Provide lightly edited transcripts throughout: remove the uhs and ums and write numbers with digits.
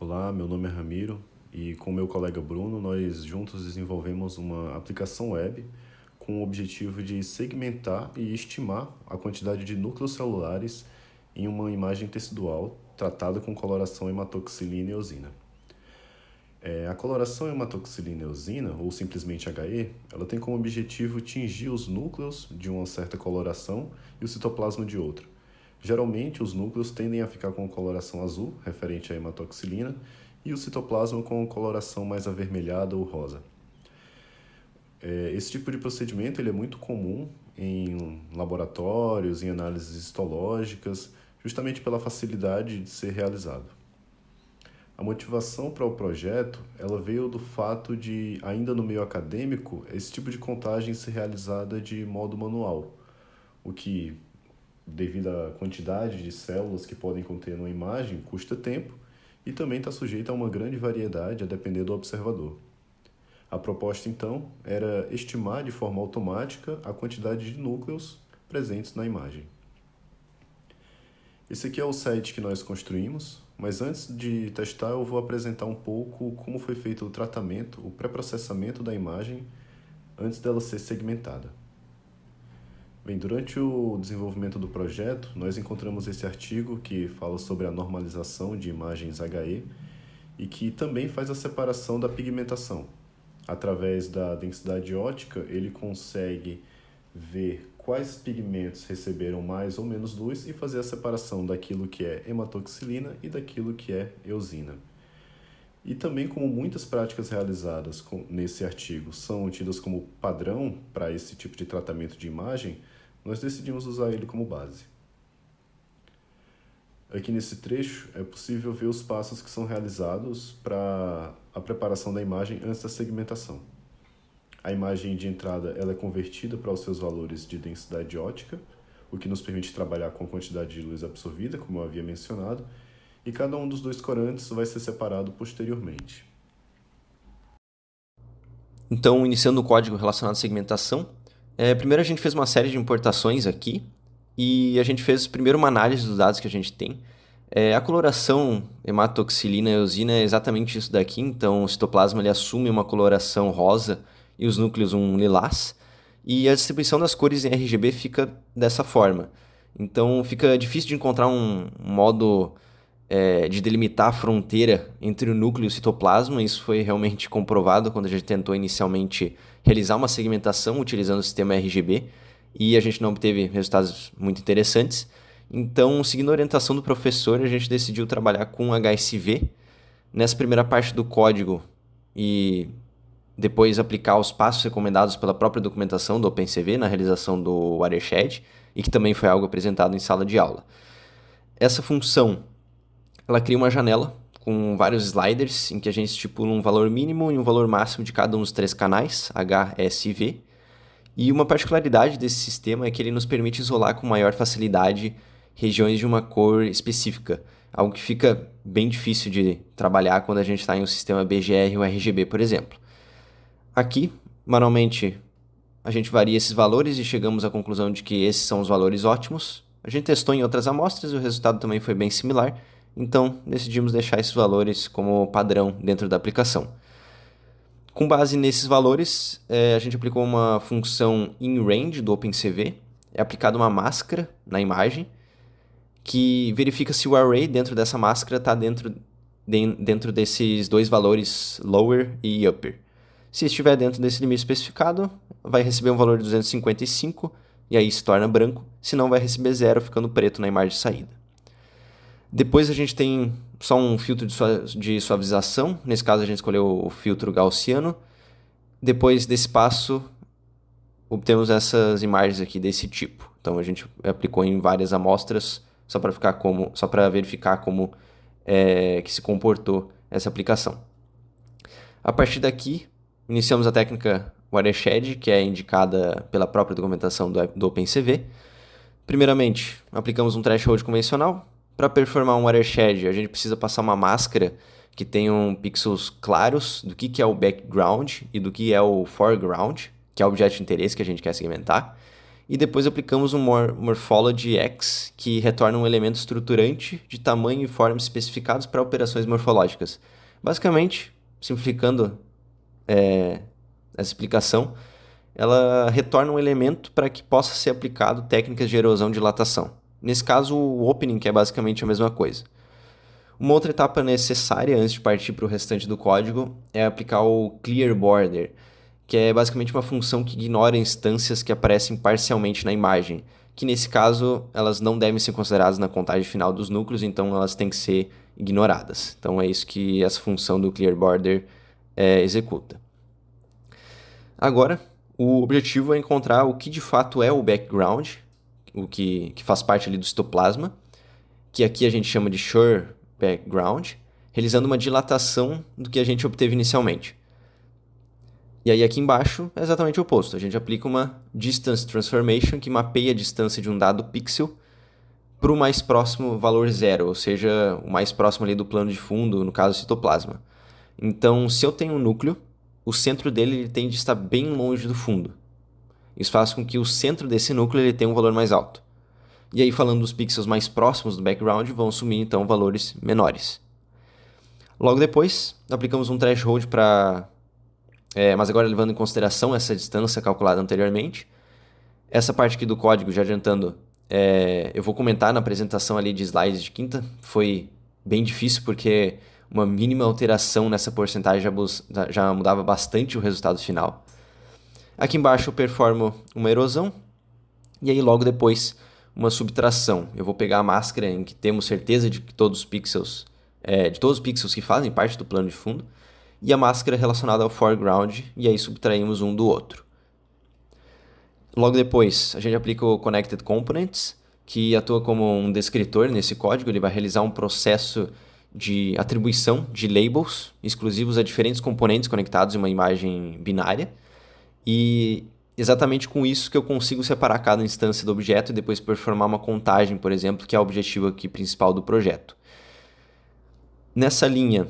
Olá, meu nome é Ramiro e com meu colega Bruno nós juntos desenvolvemos uma aplicação web com o objetivo de segmentar e estimar a quantidade de núcleos celulares em uma imagem tecidual tratada com coloração hematoxilina e eosina. A coloração hematoxilina e eosina, ou simplesmente HE, ela tem como objetivo tingir os núcleos de uma certa coloração e o citoplasma de outra. Geralmente, os núcleos tendem a ficar com coloração azul, referente à hematoxilina, e o citoplasma com coloração mais avermelhada ou rosa. Esse tipo de procedimento ele é muito comum em laboratórios, em análises histológicas, justamente pela facilidade de ser realizado. A motivação para o projeto ela veio do fato de, ainda no meio acadêmico, esse tipo de contagem ser realizada de modo manual, o que, devido à quantidade de células que podem conter uma imagem, custa tempo e também está sujeito a uma grande variedade a depender do observador. A proposta, então, era estimar de forma automática a quantidade de núcleos presentes na imagem. Esse aqui é o site que nós construímos, mas antes de testar eu vou apresentar um pouco como foi feito o tratamento, o pré-processamento da imagem antes dela ser segmentada. Bem, durante o desenvolvimento do projeto, nós encontramos esse artigo que fala sobre a normalização de imagens HE e que também faz a separação da pigmentação. Através da densidade óptica, ele consegue ver quais pigmentos receberam mais ou menos luz e fazer a separação daquilo que é hematoxilina e daquilo que é eosina. E também, como muitas práticas realizadas nesse artigo são tidas como padrão para esse tipo de tratamento de imagem, nós decidimos usar ele como base. Aqui nesse trecho é possível ver os passos que são realizados para a preparação da imagem antes da segmentação. A imagem de entrada ela é convertida para os seus valores de densidade óptica, o que nos permite trabalhar com a quantidade de luz absorvida, como eu havia mencionado, e cada um dos dois corantes vai ser separado posteriormente. Então, iniciando o código relacionado à segmentação, primeiro a gente fez uma série de importações aqui e a gente fez primeiro uma análise dos dados que a gente tem. A coloração hematoxilina e eosina é exatamente isso daqui, então o citoplasma ele assume uma coloração rosa e os núcleos um lilás, e a distribuição das cores em RGB fica dessa forma. Então fica difícil de encontrar um modo de delimitar a fronteira entre o núcleo e o citoplasma. Isso foi realmente comprovado quando a gente tentou inicialmente realizar uma segmentação utilizando o sistema RGB e a gente não obteve resultados muito interessantes. Então, seguindo a orientação do professor, a gente decidiu trabalhar com HSV nessa primeira parte do código e depois aplicar os passos recomendados pela própria documentação do OpenCV na realização do watershed e que também foi algo apresentado em sala de aula. Essa função ela cria uma janela com vários sliders em que a gente estipula um valor mínimo e um valor máximo de cada um dos três canais, H, S e V. E uma particularidade desse sistema é que ele nos permite isolar com maior facilidade regiões de uma cor específica, algo que fica bem difícil de trabalhar quando a gente está em um sistema BGR ou RGB, por exemplo. Aqui, manualmente, a gente varia esses valores e chegamos à conclusão de que esses são os valores ótimos. A gente testou em outras amostras e o resultado também foi bem similar, então decidimos deixar esses valores como padrão dentro da aplicação. Com base nesses valores, a gente aplicou uma função inRange do OpenCV, é aplicada uma máscara na imagem, que verifica se o array dentro dessa máscara está dentro desses dois valores lower e upper. Se estiver dentro desse limite especificado, vai receber um valor de 255 e aí se torna branco, senão vai receber 0, ficando preto na imagem de saída. Depois a gente tem só um filtro de suavização, nesse caso a gente escolheu o filtro gaussiano. Depois desse passo, obtemos essas imagens aqui desse tipo. Então a gente aplicou em várias amostras só para verificar como que se comportou essa aplicação. A partir daqui, iniciamos a técnica watershed, que é indicada pela própria documentação do OpenCV. Primeiramente, aplicamos um threshold convencional. Para performar um watershed, a gente precisa passar uma máscara que tenham pixels claros do que é o background e do que é o foreground, que é o objeto de interesse que a gente quer segmentar. E depois aplicamos um Morphology X, que retorna um elemento estruturante de tamanho e forma especificados para operações morfológicas. Basicamente, simplificando essa explicação, ela retorna um elemento para que possa ser aplicado técnicas de erosão e dilatação. Nesse caso, o opening, que é basicamente a mesma coisa. Uma outra etapa necessária antes de partir para o restante do código é aplicar o Clear Border, que é basicamente uma função que ignora instâncias que aparecem parcialmente na imagem, que nesse caso elas não devem ser consideradas na contagem final dos núcleos, então elas têm que ser ignoradas. Então é isso que essa função do Clear Border executa. Agora, o objetivo é encontrar o que de fato é o background, o que faz parte ali do citoplasma, que aqui a gente chama de Schur background, realizando uma dilatação do que a gente obteve inicialmente. E aí aqui embaixo é exatamente o oposto. A gente aplica uma distance transformation que mapeia a distância de um dado pixel para o mais próximo valor zero, ou seja, o mais próximo ali do plano de fundo, no caso o citoplasma. Então, se eu tenho um núcleo, o centro dele ele tende a estar bem longe do fundo. Isso faz com que o centro desse núcleo ele tenha um valor mais alto. E aí, falando dos pixels mais próximos do background, vão assumir então valores menores. Logo depois, aplicamos um threshold para... mas agora levando em consideração essa distância calculada anteriormente. Essa parte aqui do código, já adiantando, eu vou comentar na apresentação ali de slides de quinta. Foi bem difícil porque uma mínima alteração nessa porcentagem já mudava bastante o resultado final. Aqui embaixo eu performo uma erosão e aí logo depois uma subtração. Eu vou pegar a máscara em que temos certeza de que todos os pixels que fazem parte do plano de fundo e a máscara relacionada ao foreground e aí subtraímos um do outro. Logo depois, a gente aplica o Connected Components, que atua como um descritor nesse código. Ele vai realizar um processo de atribuição de labels exclusivos a diferentes componentes conectados em uma imagem binária. E exatamente com isso que eu consigo separar cada instância do objeto e depois performar uma contagem, por exemplo, que é o objetivo aqui principal do projeto. Nessa linha,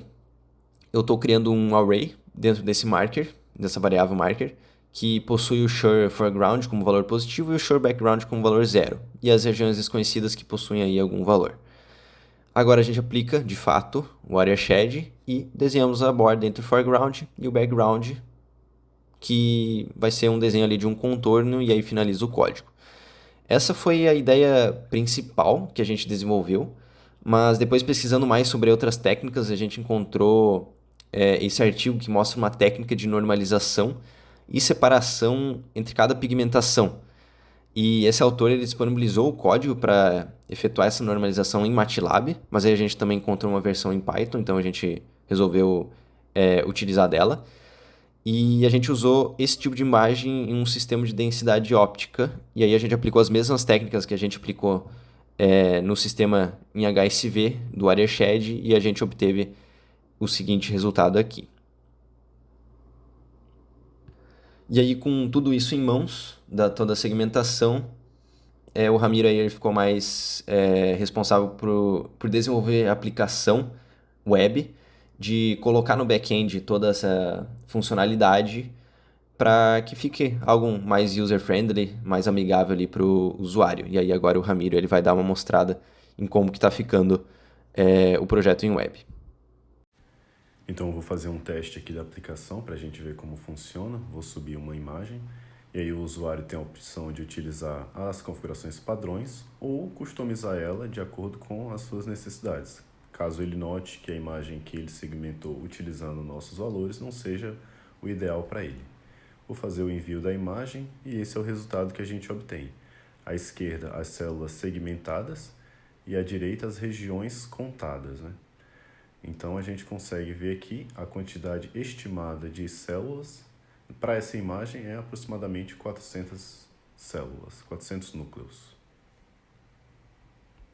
eu estou criando um array dentro desse marker, dessa variável marker, que possui o Schur foreground como valor positivo e o Schur background como valor zero, e as regiões desconhecidas que possuem aí algum valor. Agora a gente aplica, de fato, o watershed e desenhamos a borda entre o foreground e o background, que vai ser um desenho ali de um contorno e aí finaliza o código. Essa foi a ideia principal que a gente desenvolveu, mas depois pesquisando mais sobre outras técnicas, a gente encontrou esse artigo que mostra uma técnica de normalização e separação entre cada pigmentação. E esse autor ele disponibilizou o código para efetuar essa normalização em MATLAB, mas aí a gente também encontrou uma versão em Python, então a gente resolveu utilizar dela. E a gente usou esse tipo de imagem em um sistema de densidade óptica, e aí a gente aplicou as mesmas técnicas que a gente aplicou no sistema em HSV do watershed, e a gente obteve o seguinte resultado aqui. E aí, com tudo isso em mãos, toda a segmentação, o Ramiro aí, ele ficou mais responsável por desenvolver a aplicação web, de colocar no back-end toda essa funcionalidade para que fique algo mais user-friendly, mais amigável ali para o usuário. E aí agora o Ramiro ele vai dar uma mostrada em como que está ficando o projeto em web. Então eu vou fazer um teste aqui da aplicação para a gente ver como funciona. Vou subir uma imagem e aí o usuário tem a opção de utilizar as configurações padrões ou customizar ela de acordo com as suas necessidades. Caso ele note que a imagem que ele segmentou utilizando nossos valores não seja o ideal para ele. Vou fazer o envio da imagem e esse é o resultado que a gente obtém. À esquerda, as células segmentadas e à direita, as regiões contadas, né? Então, a gente consegue ver aqui a quantidade estimada de células. Para essa imagem é aproximadamente 400 células, 400 núcleos.